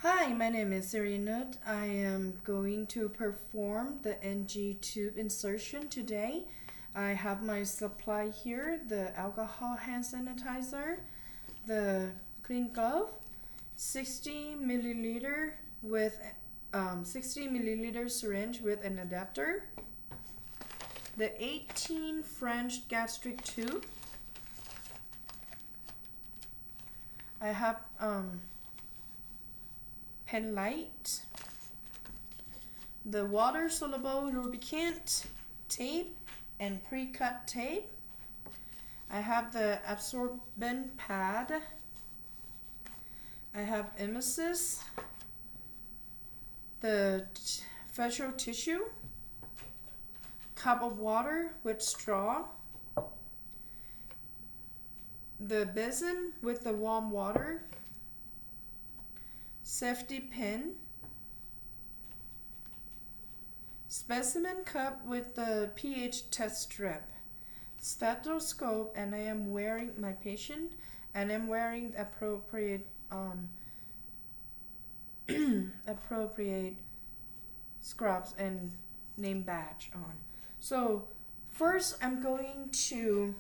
Hi, my name is Sirinut. I am going to perform the NG tube insertion today. I have my supply here, the alcohol hand sanitizer, the clean glove, 60 milliliter with 60 milliliter syringe with an adapter, the 18 French gastric tube. I have pen light, the water soluble lubricant, tape, and pre-cut tape. I have the absorbent pad. I have emesis, the facial tissue, cup of water with straw, the basin with the warm water, safety pin, specimen cup with the pH test strip, stethoscope, and I am wearing my patient, and I'm wearing appropriate appropriate scrubs and name badge on. So first I'm going to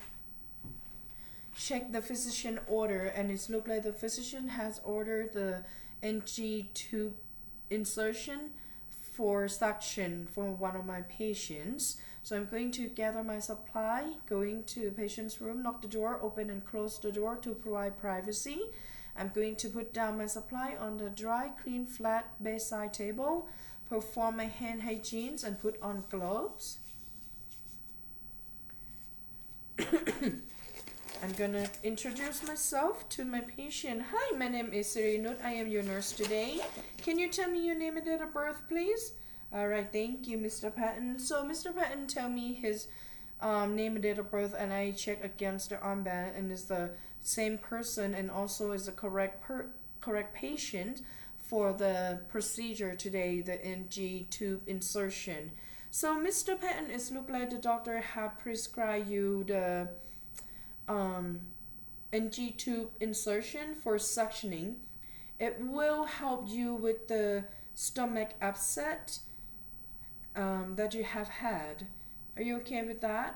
check the physician order, and it looks like the physician has ordered the NG tube insertion for suction for one of my patients. So I'm going to gather my supply, going to the patient's room, knock the door, open and close the door to provide privacy. I'm going to put down my supply on the dry, clean, flat bedside table, perform my hand hygiene and put on gloves. I'm gonna introduce myself to my patient. Hi, my name is Sirinut. I am your nurse today. Can you tell me your name and date of birth, please? Alright, thank you, Mr. Patton. So, Mr. Patton, tell me his name and date of birth, and I check against the armband, and is the same person, and also is the correct patient for the procedure today, the NG tube insertion. So, Mr. Patton, it looks like the doctor have prescribed you the NG tube insertion for suctioning. It will help you with the stomach upset that you have had. Are you okay with that?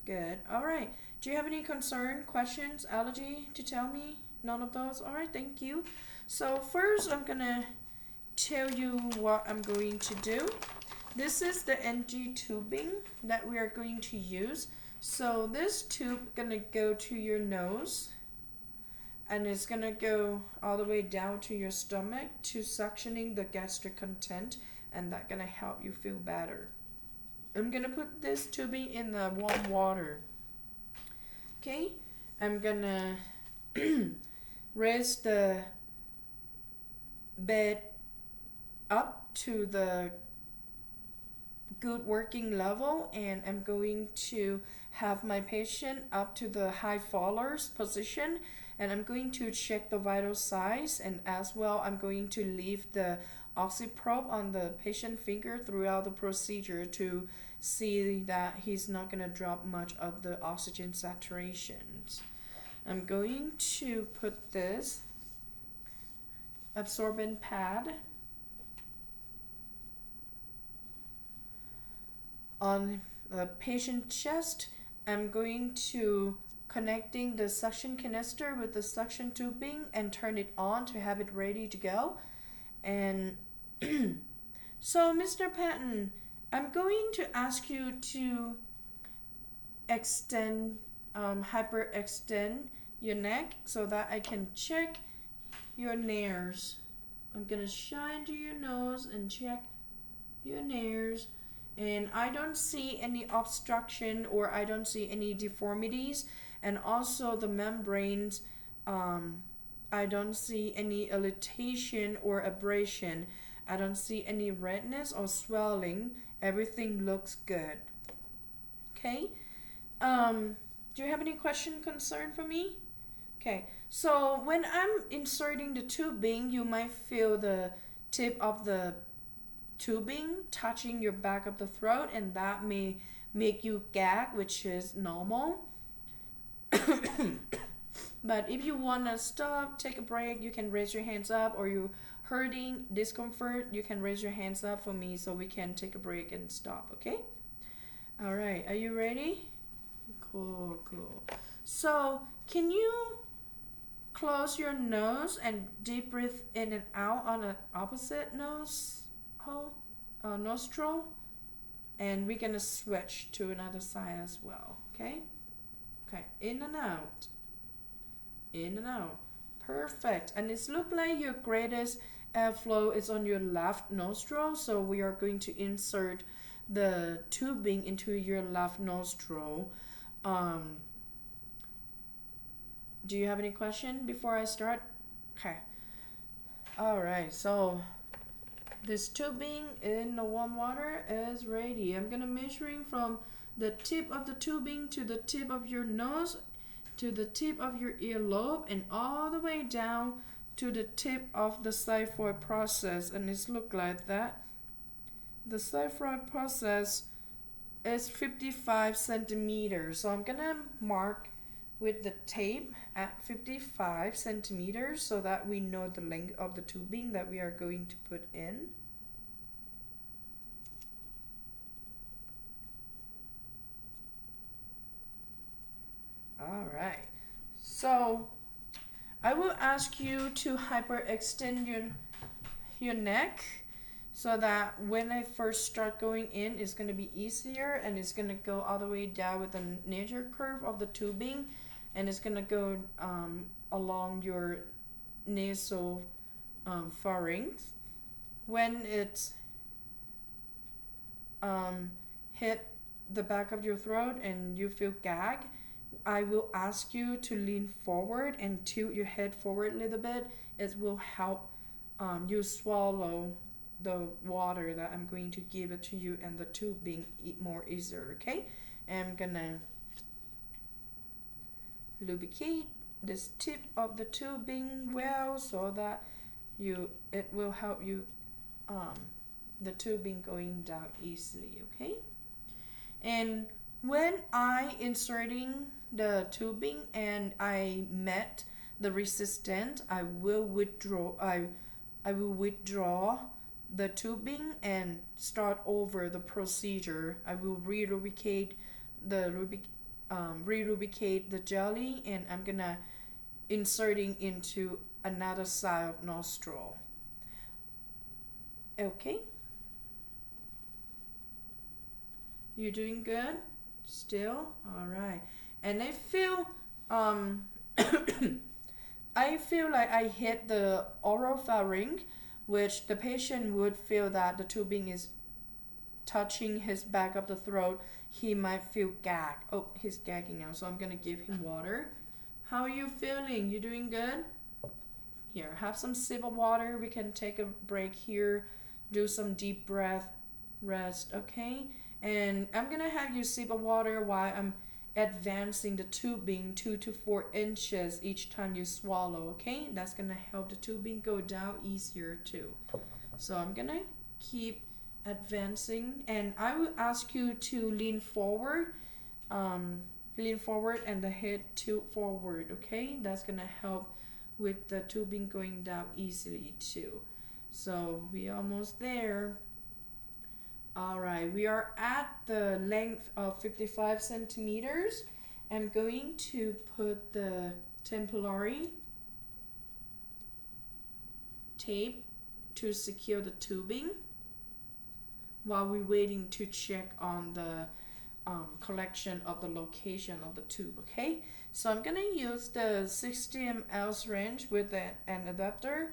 Good. Alright. Do you have any concern, questions, allergy to tell me? None of those? Alright, thank you. So first I'm gonna tell you what I'm going to do. This is the NG tubing that we are going to use. So this tube gonna go to your nose, and it's gonna go all the way down to your stomach to suctioning the gastric content, and that's gonna help you feel better. I'm gonna put this tubing in the warm water. Okay, I'm gonna raise the bed up to the good working level, and I'm going to have my patient up to the high fallers position, and I'm going to check the vital signs, and as well I'm going to leave the oxyprobe on the patient finger throughout the procedure to see that he's not going to drop much of the oxygen saturations. I'm going to put this absorbent pad on the patient chest. I'm going to connecting the suction canister with the suction tubing and turn it on to have it ready to go. And so Mr. Patton, I'm going to ask you to extend, hyperextend your neck so that I can check your nares. I'm gonna shine to your nose and check your nares. And I don't see any obstruction, or I don't see any deformities, and also the membranes, I don't see any irritation or abrasion. I don't see any redness or swelling. Everything looks good. Okay. Do you have any question, concern for me? Okay. So when I'm inserting the tubing, you might feel the tip of the tubing touching your back of the throat, and that may make you gag, which is normal. But if you want to stop, take a break, you can raise your hands up, or you hurting, discomfort, you can raise your hands up for me so we can take a break and stop, okay? All right, are you ready? Cool, cool. So, can you close your nose and deep breathe in and out on the opposite nose hole, nostril? And we're gonna switch to another side as well, okay? Okay, in and out. In and out. Perfect. And it's look like your greatest airflow is on your left nostril, so we are going to insert the tubing into your left nostril. Do you have any question before I start? Okay. Alright, so this tubing in the warm water is ready. I'm gonna measuring from the tip of the tubing to the tip of your nose, to the tip of your earlobe, and all the way down to the tip of the xiphoid process, and it's look like that. The xiphoid process is 55 centimeters, so I'm gonna mark with the tape at 55 centimeters so that we know the length of the tubing that we are going to put in. All right, so I will ask you to hyperextend your neck so that when I first start going in, it's going to be easier, and it's going to go all the way down with the nature curve of the tubing, and it's going to go along your nasal pharynx. When it's hit the back of your throat and you feel gag, I will ask you to lean forward and tilt your head forward a little bit. It will help you swallow the water that I'm going to give it to you, and the tubing more easier, okay? I'm gonna lubricate this tip of the tubing well so that it will help you the tubing going down easily, okay? And when I inserting the tubing and I met the resistance, I will withdraw the tubing and start over the procedure. I will re-lubricate the jelly, and I'm gonna inserting into another side of nostril. Okay, you doing good still? All right. And I feel I feel like I hit the oropharynx, which the patient would feel that the tubing is touching his back of the throat. He might feel gag. Oh, he's gagging now, so I'm gonna give him water. How are you feeling? You doing good? Here, have some sip of water. We can take a break here, do some deep breath, rest, okay? And I'm gonna have you sip of water while I'm advancing the tubing 2 to 4 inches each time you swallow, okay? That's gonna help the tubing go down easier too. So I'm gonna keep advancing, and I will ask you to lean forward and the head tilt forward, okay? That's gonna help with the tubing going down easily too. So we're almost there. Alright, we are at the length of 55 centimeters. I'm going to put the temporary tape to secure the tubing while we're waiting to check on the collection of the location of the tube, okay? So I'm gonna use the 60 ml syringe with an adapter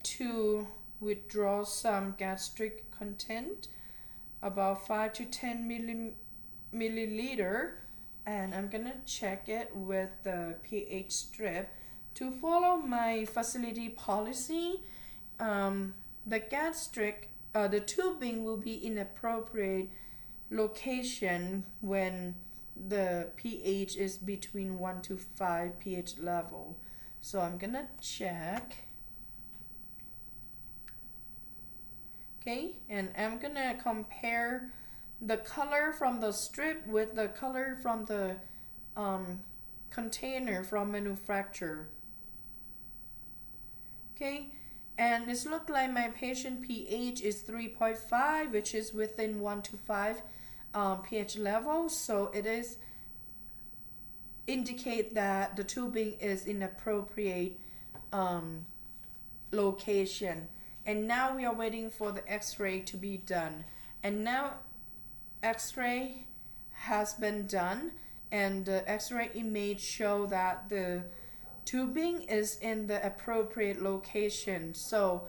to withdraw some gastric content, about 5 to 10 milliliter, and I'm gonna check it with the pH strip. To follow my facility policy, the tubing will be in appropriate location when the pH is between 1 to 5 pH level. So I'm gonna check. Okay, and I'm gonna compare the color from the strip with the color from the container from manufacturer. Okay, and it's look like my patient pH is 3.5, which is within 1 to 5 pH level, so it is indicate that the tubing is in appropriate location. And now we are waiting for the x-ray to be done. And now x-ray has been done, and the x-ray image show that the tubing is in the appropriate location. So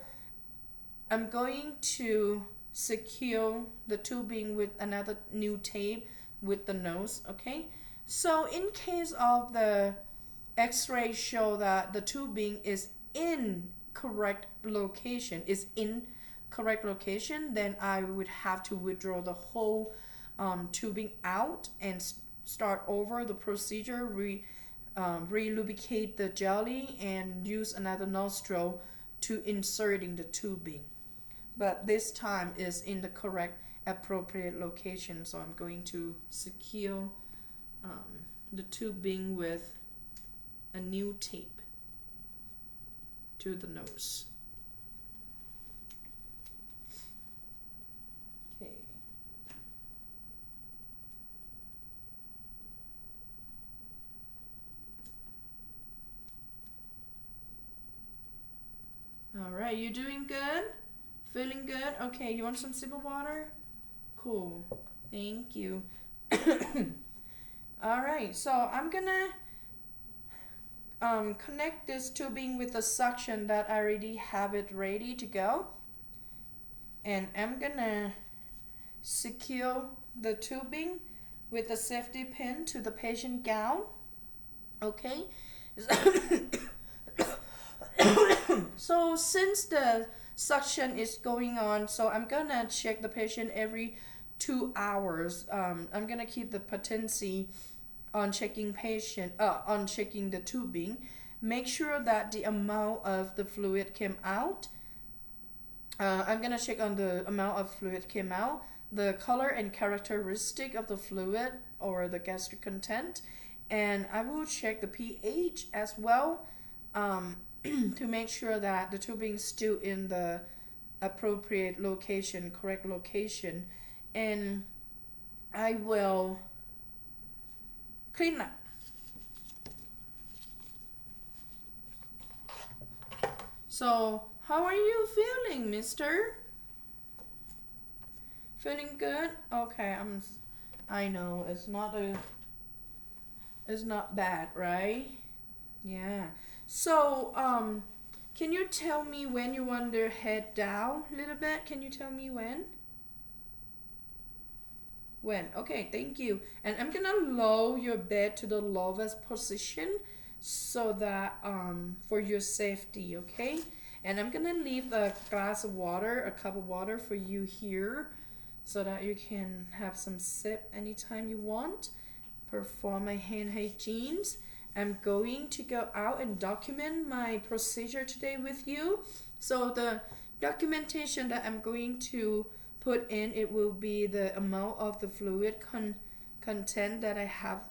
I'm going to secure the tubing with another new tape with the nose. Okay, so in case of the x-ray show that the tubing is in correct location, then I would have to withdraw the whole tubing out and start over the procedure, re-lubricate the jelly and use another nostril to inserting the tubing. But this time is in the correct appropriate location, so I'm going to secure the tubing with a new tape to the nose. Okay. All right, you doing good? Feeling good? Okay, you want some sip of water? Cool. Thank you. All right, so I'm gonna connect this tubing with the suction that I already have it ready to go. And I'm gonna secure the tubing with a safety pin to the patient gown. Okay. So since the suction is going on, so I'm gonna check the patient every 2 hours. I'm gonna keep the patency on checking the tubing. Make sure that the amount of the fluid came out. I'm gonna check on the amount of fluid came out, the color and characteristic of the fluid or the gastric content, and I will check the pH as well to make sure that the tubing is still in the appropriate location, correct location, and I will clean up. So, how are you feeling, mister? Feeling good? Okay, I know it's not bad, right? Yeah. So, can you tell me when you want to head down a little bit? Can you tell me when? When? Okay, thank you. And I'm gonna lower your bed to the lowest position so that for your safety, okay? And I'm gonna leave a glass of water, a cup of water for you here so that you can have some sip anytime you want. Perform my hand hygiene. I'm going to go out and document my procedure today with you. So the documentation that I'm going to put in, it will be the amount of the fluid content that I have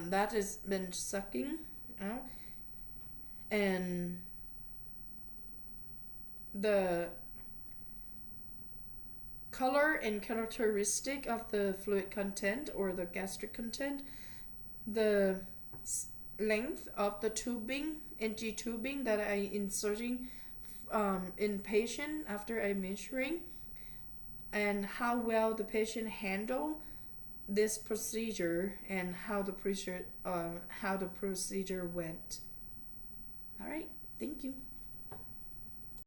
that has been sucking out, and the color and characteristic of the fluid content or the gastric content, the length of the tubing, NG tubing that I inserting in patient after I measuring, and how well the patient handle this procedure and how the procedure went. All right, thank you.